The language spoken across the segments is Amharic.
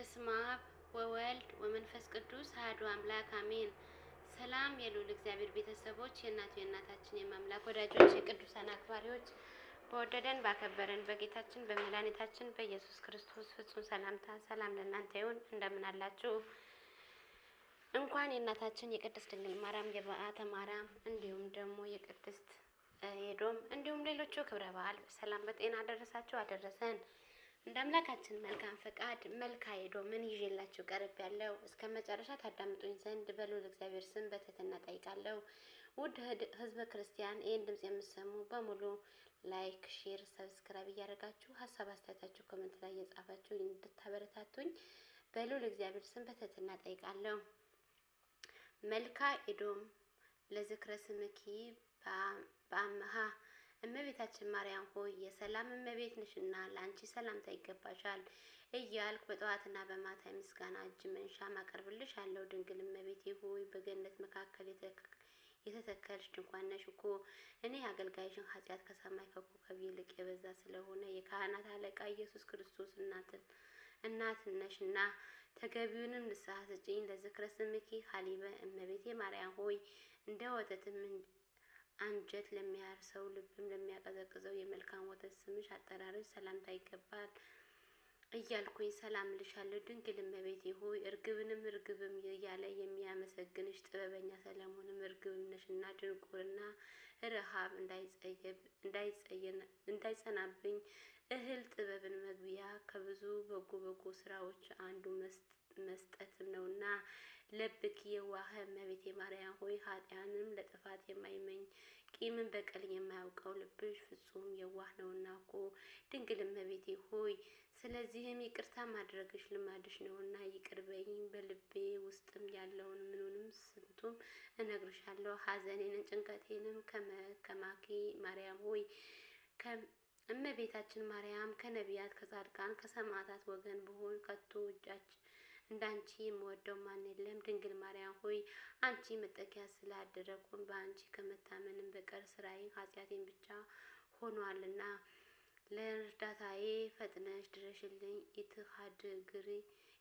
በስመ አብ ወወልድ ወመንፈስ ቅዱስ አሐዱ አምላክ አሜን። ሰላም የልዑል እግዚአብሔር ቤተሰቦች፣ የእናታችን የማምላክ ወዳጆች፣ የቅዱሳን አክባሪዎች፣ በወደደን ባከበረን በጌታችን በመድኃኒታችን በኢየሱስ ክርስቶስ ፍጹም ሰላምታ ሰላም ለእናንተ ይሁን። እንደምን አላችሁ? እንኳን የእናታችን የቅድስት ድንግል ማርያም የበዓተ ማርያም እንዲሁም ደግሞ የቅድስት ኤዶም እንዲሁም ሌሎቹ ክብረ በዓል በሰላም በጤና አደረሳችሁ አደረሰን። እንደ አምላካችን መልካም ፈቃድ መልካ ኤዶምን ይዤላችሁ ቀርብ ያለው እስከ መጨረሻ ታዳምጡኝ ዘንድ በልዑል እግዚአብሔር ስም በትህትና ጠይቃለሁ። ውድ ሕዝበ ክርስቲያን ይህን ድምጽ የምትሰሙ በሙሉ ላይክ፣ ሼር፣ ሰብስክራይብ እያደረጋችሁ ሀሳብ አስተያየታችሁ ኮሜንት ላይ እየጻፋችሁ እንድታበረታቱኝ በልዑል እግዚአብሔር ስም በትህትና ጠይቃለሁ። መልካ ኤዶም ለዝክረ ስምኪ በአምሃ እመቤታችን ማርያም ሆይ የሰላም እመቤት ነሽና ለአንቺ ሰላምታ ይገባሻል እያልኩ በጠዋትና በማታ ምስጋና እጅ መንሻ ማቀርብልሽ አለው። ድንግል እመቤቴ ሆይ በገነት መካከል የተተከልሽ ድንኳን ነሽ እኮ። እኔ አገልጋይሽን ኃጢአት ከሰማይ ከኮከብ ይልቅ የበዛ ስለሆነ የካህናት አለቃ ኢየሱስ ክርስቶስ እናት ነሽና ተገቢውንም ንስሐ ስጪኝ። ለዝክረ ስምኪ ሀሊበ እመቤቴ ማርያም ሆይ እንደ ወተትም አንጀት ለሚያርሰው ልብም ለሚያቀዘቅዘው የመልካም ወተት ስምሽ አጠራርሽ ሰላምታ ይገባል እያልኩኝ ሰላም ልሻለሁ። ድንግል እመቤቴ ሆይ እርግብንም እርግብም እያለ የሚያመሰግንሽ ጥበበኛ ሰለሞንም እርግብ ነሽና ድንቁርና ረሃብ እንዳይጸናብኝ እህል ጥበብን መግቢያ ከብዙ በጎ ስራዎች አንዱ መስጠትም ነውና። ለብኪ የዋህ እመቤቴ ማርያም ሆይ ኃጢያንም ለጥፋት የማይመኝ ቂምን በቀል የማያውቀው ልብሽ ፍጹም የዋህ ነውና እኮ። ድንግል እመቤቴ ሆይ ስለዚህም ይቅርታ ማድረግሽ ልማድሽ ነውና ይቅር በይኝ። በልቤ ውስጥም ያለውን ምኑንም ስንቱም እነግርሻለሁ። ሐዘኔንም ጭንቀቴንም ከማኪ ማርያም ሆይ እመቤታችን ማርያም ከነቢያት ከጻድቃን ከሰማዕታት ወገን ብሆን ከቶ እንዳንቺ የምወደው ማን የለም። ድንግል ማርያም ሆይ አንቺ መጠጊያ ስላደረኩን በአንቺ ከመታመንም በቀር ስራዬ ኃጢአቴን ብቻ ሆኗልና ለእርዳታዬ ፈጥነሽ ድረሽልኝ።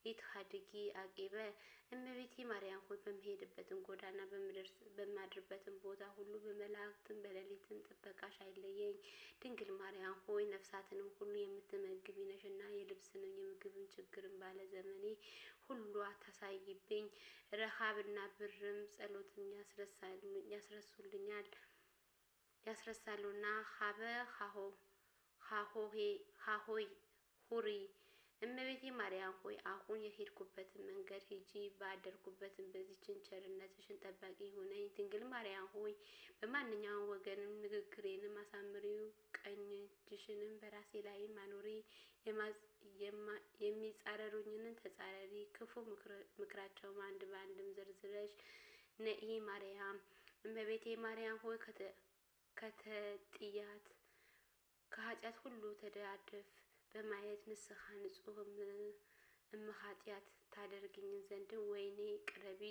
ኢትሃድጊ አቂበ እመቤቴ ማርያም ሆይ በምሄድበትን ጎዳና በማድርበትን ቦታ ሁሉ በመላእክትም በሌሊትም ጥበቃሽ አይለየኝ። ድንግል ማርያም ሆይ ነፍሳትንም ሁሉ የምትመግቢ ነሽና የልብስንም የምግብን ችግርን ባለ ዘመኔ ሁሉ አታሳይብኝ። ረሃብና ብርም ጸሎትም ያስረሳሉና ሀሆይ ሁሪ እመቤቴ ማርያም ሆይ አሁን የሄድኩበትን መንገድ ሂጂ፣ ባደርኩበትን በዚችን ቸርነትሽን ጠባቂ ሆነኝ። ድንግል ማርያም ሆይ በማንኛውም ወገንም ንግግሬንም አሳምሪው፣ ቀኝ እጅሽንም በራሴ ላይ አኑሪ። የሚጻረሩኝንን ተጻረሪ፣ ክፉ ምክራቸውም አንድ በአንድም ዘርዝረሽ ነኢ። ማርያም እመቤቴ ማርያም ሆይ ከተጥያት ከኃጢአት ሁሉ ተዳደፍ በማየት ንስሐ ንጹህ እምኃጢአት ታደርግኝ ዘንድ ወይኔ ቅረቢ።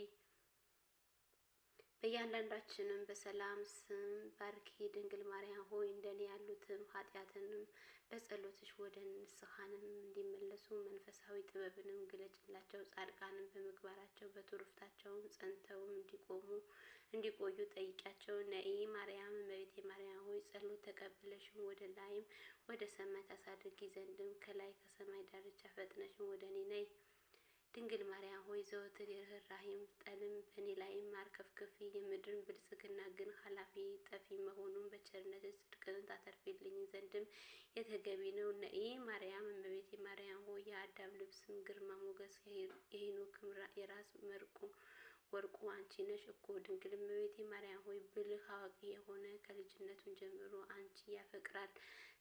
በእያንዳንዳችንም በሰላም ስም ባርኪ። ድንግል ማርያም ሆይ እንደኔ ያሉትም ኃጢአትንም በጸሎትሽ ወደ ንስሐንም እንዲመለሱ መንፈሳዊ ጥበብንም ግለጭላቸው። ጻድቃንም በምግባራቸው በትሩፍታቸውም ጸንተውም እንዲቆዩ ጠይቂያቸው። ነኢ ማርያም እመቤቴ ማርያም ሆይ ጸሎት ተቀብለሽም ወደ ላይም ወደ ሰማይ ታሳድጊ ዘንድም ከላይ ከሰማይ ዳርቻ ፈጥነሽም ወደ እኔ ነይ። ድንግል ማርያም ሆይ ዘወትር የርኅራኄም ጠልም በእኔ ላይም ማርከፍከፊ። የምድርን ብልጽግና ግን ኃላፊ ጠፊ መሆኑን በቸርነትሽ ጽድቅን ታተርፊልኝ ዘንድም የተገቢ ነው። ነኢ ማርያም እመቤቴ ማርያም ሆይ የአዳም ልብስም ግርማ ሞገስ የሄኖክም የራስ ወርቁ አንቺ ነሽ እኮ። ድንግል እመቤቴ ማርያም ሆይ ብልህ አዋቂ የሆነ ከልጅነቱን ጀምሮ አንቺ ያፈቅራል።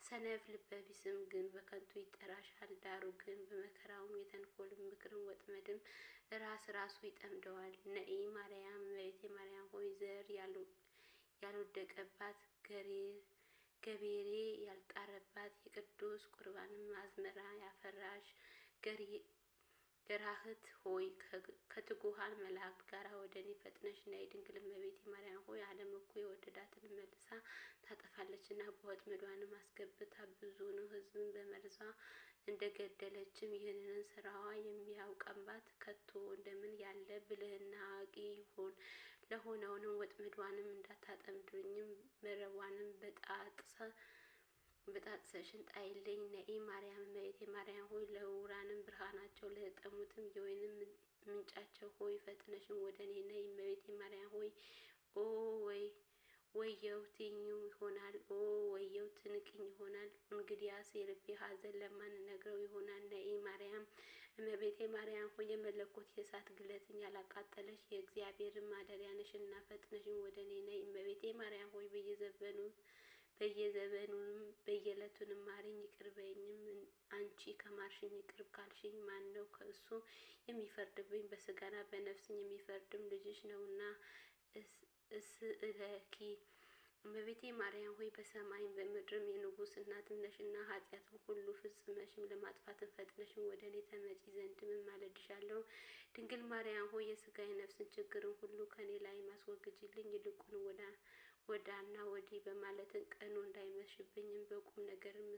ሰነፍ ልበቢስም ግን በከንቱ ይጠራሻል። ዳሩ ግን በመከራውም የተንኮልም ምክርም ወጥመድም ራሱ ይጠምደዋል። ነኢ ማርያም እመቤቴ ማርያም ሆይ ዘር ያልወደቀባት ገቤሬ ያልጣረባት የቅዱስ ቁርባንም አዝመራ ያፈራሽ ገራህት ሆይ ከትጉሃን መላእክት ጋር ወደ እኔ ፈጥነሽ ነይ። ድንግል እመቤቴ ማርያም ሆይ ዓለም እኮ የወደዳትን መልሳ ታጠፋለችና በወጥመዷንም አስገብታ ብዙ ነው ሕዝብን በመርዟ እንደገደለችም ይህንን ስራዋ የሚያውቀባት ከቶ እንደምን ያለ ብልህና አዋቂ ይሆን? ለሆነውንም ወጥመዷንም እንዳታጠምዱኝም መረቧንም በጣጥሰሽን ጣይልኝ። ነኢ ማርያም እመቤቴ ማርያም ሆይ ለዕውራንም ብርሃናቸው ለተጠሙትም የወይንም ምንጫቸው ሆይ ፈጥነሽን ወደ እኔ ነይ። እመቤቴ ማርያም ሆይ ኦ ወየው ትኙ ይሆናል። ኦ ወየው ትንቅኝ ይሆናል። እንግዲያስ የልቤ ሐዘን ለማን ነግረው ይሆናል? ነኢ ማርያም እመቤቴ ማርያም ሆይ የመለኮት የእሳት ግለትን ያላቃጠለሽ የእግዚአብሔርን ማደሪያ ነሽና ፈጥነሽን ወደ እኔ ነይ። እመቤቴ ማርያም ሆይ በየዘበኑንም በየዕለቱንም ማሪኝ ይቅር በይኝም። አንቺ ከማርሽኝ ይቅር ካልሽኝ ማን ነው ከእሱ የሚፈርድብኝ? በስጋና በነፍስኝ የሚፈርድም ልጅሽ ነውና። እስእለኪ እመቤቴ ማርያም ሆይ በሰማይም በምድርም የንጉሥ እናትም ነሽና ኃጢአትም ሁሉ ፍጽመሽም ለማጥፋትን ፈጥነሽም ወደ እኔ ተመጪ ዘንድም እማልድሻለሁ። ድንግል ማርያም ሆይ የስጋዬ ነፍስን ችግርን ሁሉ ከኔ ላይ ማስወግጅልኝ። ይልቁን ወዳና ወዲህ በማለትን ቀኑ እንዳይመሽብኝም በቁም ነገርም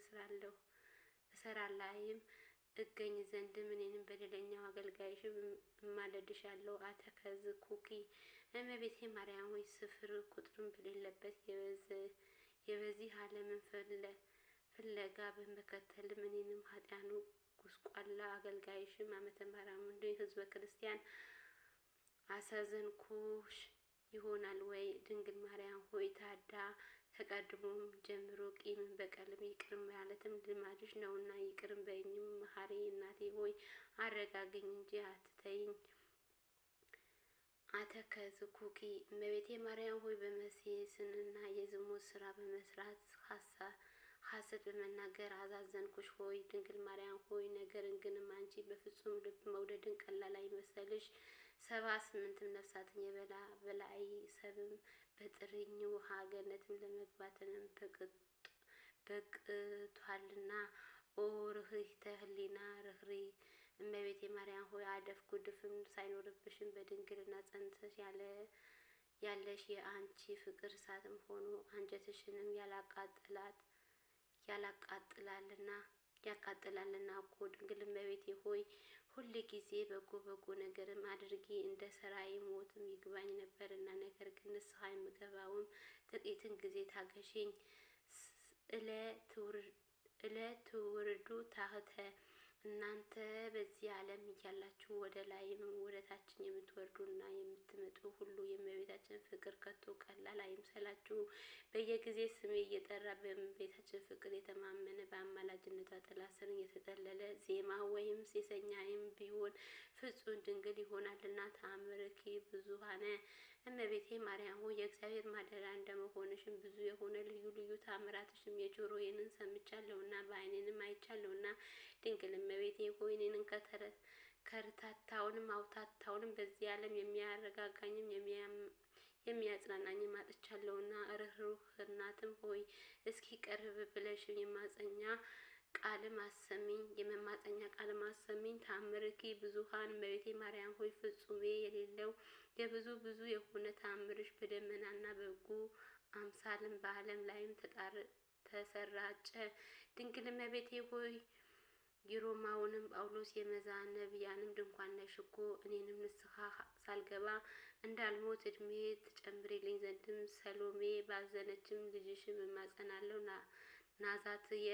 እሰራላይም እገኝ ዘንድም እኔንም በደለኛው አገልጋይሽም እማልድሻለሁ። አተከዝ ኩኪ እመቤቴ ማርያም ሆይ ስፍር ቁጥርም በሌለበት የበዚህ ዓለምን ፍለጋ በመከተልም እኔንም ኃጢያኑ ጉስቋላ አገልጋይሽም አመተ ማርያም እንደ ህዝበ ክርስቲያን አሳዘንኩሽ ይሆናል ወይ? ድንግል ማርያም ሆይ ተቀድሞም ጀምሮ ቂምን በቀልም ይቅር ማለትም ልማድሽ ነውና ይቅርም በይኝም። መሐሪ እናቴ ሆይ አረጋግኝ እንጂ አትተይኝ። አተከዝ ኩኪ እመቤቴ ማርያም ሆይ በመሴስንና የዝሙት ስራ በመስራት ሐሰት በመናገር አዛዘንኩሽ ሆይ። ድንግል ማርያም ሆይ ነገርን ግንም አንቺ በፍጹም ልብ መውደድን ቀላል አይመሰልሽ። 78 ነፍሳትን በላይ ሰብም በጥርኝ ውሃ ገነትም ለመግባትንም በቅቷልና። ኦ ርህሪተ ህሊና ርህሪ እመቤቴ ማርያም ሆይ አደፍ ጉድፍም ሳይኖርብሽም በድንግልና ጸንተሽ ያለሽ የአንቺ ፍቅር እሳትም ሆኖ አንጀትሽንም ያቃጥላልና እኮ። ድንግል እመቤቴ ሆይ ሁል ጊዜ በጎ ነገርም አድርጊ እንደ ሰራይ ሞትም ይግባኝ ነበርና፣ ነገር ግን ንስሐ የምገባውም ጥቂትን ጊዜ ታገሽኝ። እለትውርዱ ታህተ እናንተ በዚህ ዓለም እያላችሁ ወደ ላይም ወደ ታችን የምትወርዱና የምትመጡ ሁሉ የእመቤታችን ፍቅር ከቶ ቀላል አይምሰላችሁ። በየጊዜ ስሜ እየጠራ በእመቤታችን ፍቅር የተማመነ በአማላጅነቷ ጥላ ስር የተጠለለ ዜማ ወይም ሴሰኛይም ቢሆን ፍጹም ድንግል ይሆናልና። ተአምርኪ ብዙኃነ እመቤቴ ማርያም ሆይ የእግዚአብሔር ማደሪያ እንደመሆንሽም ብዙ የሆነ ልዩ ተአምራትሽም የጆሮዬንን ሰምቻለሁና በዓይኔንም አይቻለሁና። ድንግል እመቤቴ ሆይ እኔንን ከርታታውንም አውታታውንም በዚህ ዓለም የሚያረጋጋኝም የሚያጽናናኝም አጥቻለሁና። ርኅሩኅ እናትም ሆይ እስኪ ቀርብ ብለሽ የመማፀኛ ቃልም አሰሚኝ። ተአምርኪ ብዙኃን እመቤቴ ማርያም ሆይ ፍጹሜ የሌለው ብዙ የሆነ ተአምርሽ በደመናና በጉ አምሳልም በዓለም ላይም ተሰራጨ። ድንግል እመቤቴ ሆይ የሮማውንም ጳውሎስ የመዛነቢያንም ድንኳን ነሽ እኮ። እኔንም ንስሐ ሳልገባ እንዳልሞት እድሜ ትጨምሪልኝ ዘንድም ሰሎሜ ባዘነችም ልጅሽም እማጸናለሁ። ናዛትየ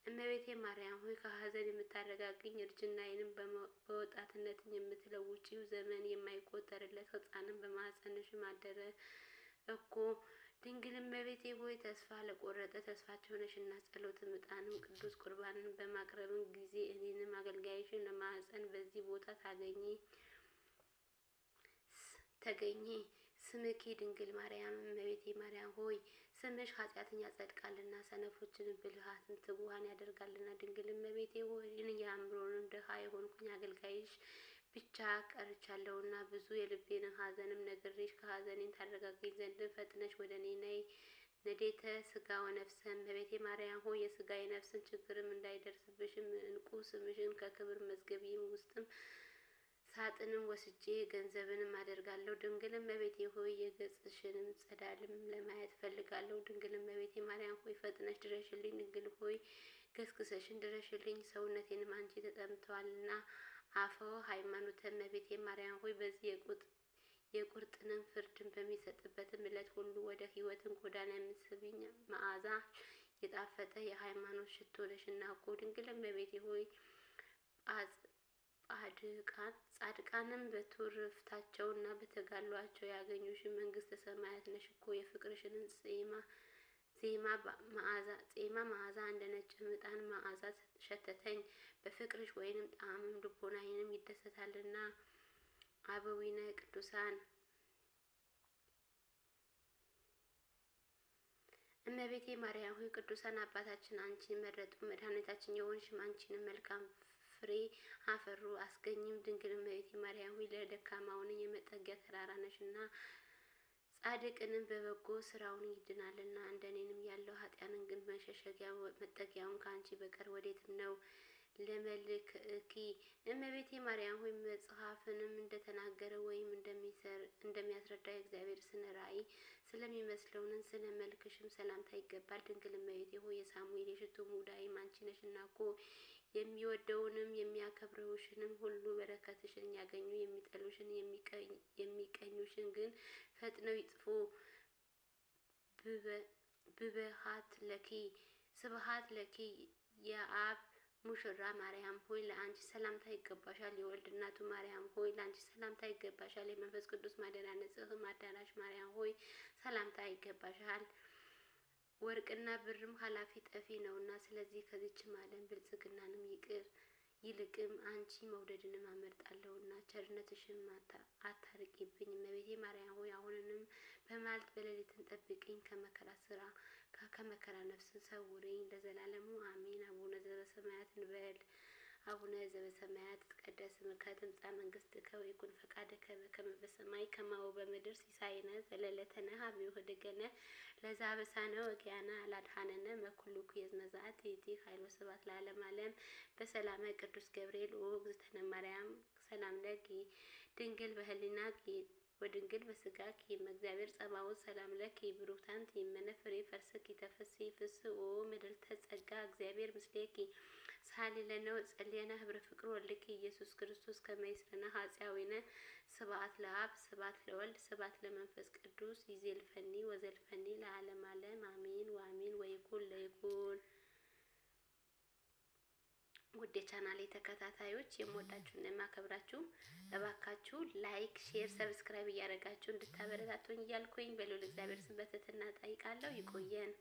እመቤቴ ማርያም ሆይ ከሐዘን የምታረጋግኝ እርጅናዬንም በወጣትነትም የምትለውጪው ዘመን የማይቆጠርለት ሕፃንም በማኅፀንሽም አደረ እኮ። ድንግል እመቤቴ ሆይ ተስፋ ለቆረጠ ተስፋቸው ነሽና ጸሎትም ዕጣንም ቅዱስ ቁርባንን በማቅረብን ጊዜ እኔንም አገልጋይሽን ለማኅፀን በዚህ ቦታ ተገኘ። ስምኪ ድንግል ማርያም እመቤቴ ማርያም ሆይ ስምሽ ኃጢአትን ያጸድቃልና ሰነፎችንም ብልሃትን ትጉሃን ያደርጋልና። ድንግል እመቤቴ ሆይ የአእምሮንም ድሃ የሆንኩኝ አገልጋይሽ ብቻ ቀርቻለሁና ብዙ የልቤን ሐዘንም ነግሬሽ ከሐዘኔን ታረጋግኝ ዘንድ ፈጥነሽ ወደ እኔ ነይ። ንዴተ ስጋ ወነፍሰ እመቤቴ ማርያም ሆይ የስጋዬ ነፍስን ችግርም እንዳይደርስብሽም እንቁ ስምሽን ከክብር መዝገቢም ውስጥም ሳጥንም ወስጄ ገንዘብንም አደርጋለሁ። ድንግል እመቤቴ ሆይ የገጽሽንም ጸዳልም ለማየት ፈልጋለሁ። ድንግል እመቤቴ ማርያም ሆይ ፈጥነሽ ድረሽልኝ። ገስግሰሽን ድረሽልኝ፣ ሰውነቴንም አንቺ ተጠምተዋልና። አፈወ ሃይማኖተ እመቤቴ ማርያም ሆይ በዚህ የቁርጥንም ፍርድን በሚሰጥበትም ዕለት ሁሉ ወደ ሕይወትን ጎዳና የምትስቢኝ መዓዛ የጣፈጠ የሃይማኖት ሽቶ ነሽና እኮ። ድንግል እመቤቴ ሆይ ጻድቃንም በትሩፋታቸውና በተጋድሏቸው ያገኙሽን መንግስተ ሰማያት ነሽ እኮ። የፍቅርሽን ዜማ መዓዛ እንደ ነጭ ዕጣን መዓዛ ሸተተኝ። በፍቅርሽ ወይንም ጣዕምም ልቦናዬንም ይደሰታልና። አበዊነ ቅዱሳን እመቤቴ ማርያም ሆይ ቅዱሳን አባታችን አንቺን መረጡ። መድኃኒታችን የሆንሽም አንቺንም መልካም ፍሬ አፈሩ አስገኝም። ድንግል እመቤቴ ማርያም ሆይ ለደካማውን የመጠጊያ ተራራ ነሽና ጻድቅንም በበጎ ስራውን ይድናልና። እንደኔንም ያለው ኃጢያንን ግን መሸሸጊያ መጠጊያውን ከአንቺ በቀር ወዴትም ነው። ለመልክኪ እመቤቴ ማርያም ሆይ መጽሐፍንም እንደተናገረ ወይም እንደሚያስረዳ የእግዚአብሔር ስነ ራእይ ስለሚመስለውንን ስለ መልክሽም ሰላምታ ይገባል። ድንግል እመቤቴ ሆይ የሳሙኤል የሽቱ ሙዳይም አንቺ ነሽና እኮ። የሚወደውንም የሚያከብረውሽንም ሁሉ በረከትሽን ያገኙ፣ የሚጠሉሽን የሚቀኙሽን ግን ፈጥነው ይጥፉ። ስብሃት ለኪ የአብ ሙሽራ ማርያም ሆይ ለአንቺ ሰላምታ ይገባሻል። የወልድ እናቱ ማርያም ሆይ ለአንቺ ሰላምታ ይገባሻል። የመንፈስ ቅዱስ ማደሪያ ንጽሕት አዳራሽ ማርያም ሆይ ሰላምታ ይገባሻል። ወርቅና ብርም ኃላፊ ጠፊ ነውና፣ ስለዚህ ከዚችም ዓለም ብልጽግናንም ይልቅም አንቺ መውደድንም አመርጣለሁና ቸርነትሽም አታርቂብኝ። እመቤቴ ማርያም ሆይ አሁንንም በመዓልት በሌሊትን ጠብቅኝ፣ ከመከራ ነፍስን ሰውርኝ ለዘላለሙ አሜን። አቡነ ዘበሰማያት እንበል። አቡነ ዘበሰማያት ይትቀደስ ስምከ ትምጻእ መንግስትከ ወይኩን ፈቃድከ በከመ በሰማይ ከማሁ በምድር ሲሳየነ ዘለለዕለትነ ሀበነ ወኅድገነ ለዘአበሳነ ወጌጋየነ አላድኀነነ እምኩሉ ኩይእዜሰ ይእቲ ኃይል ወስብሐት ለዓለመ ዓለም። በሰላመ ቅዱስ ገብርኤል እግዝእትነ ማርያም ሰላም ለኪ ድንግል በህሊናኪ ወድንግል በስጋኪ እግዚአብሔር ጸባኦት ሰላም ለኪ ብሩክት አንቲ እምኔ ፍሬ ከርሥኪ ተፈሥሒ ፍስሕቶ ምልዕተ ጸጋ እግዚአብሔር ምስሌኪ ሳሊ ለነ ወጸልየነ ህብረ ፍቅር ወልድኪ ኢየሱስ ክርስቶስ ከመ ይስረነ ኃጣውኢነ። ስብሐት ለአብ ስብሐት ለወልድ ስብሐት ለመንፈስ ቅዱስ ይዜልፈኒ ወዘልፈኒ ለዓለመ ዓለም አሜን ወአሜን። ወይኩን ለይኩን። ውድ የቻናሌ ተከታታዮች የምወዳችሁና የማከብራችሁ እባካችሁ ላይክ፣ ሼር፣ ሰብስክራይብ እያደረጋችሁ እንድታበረታቱኝ እያልኩኝ በልዑል እግዚአብሔር ስም በትህትና እጠይቃለሁ። ይቆየን።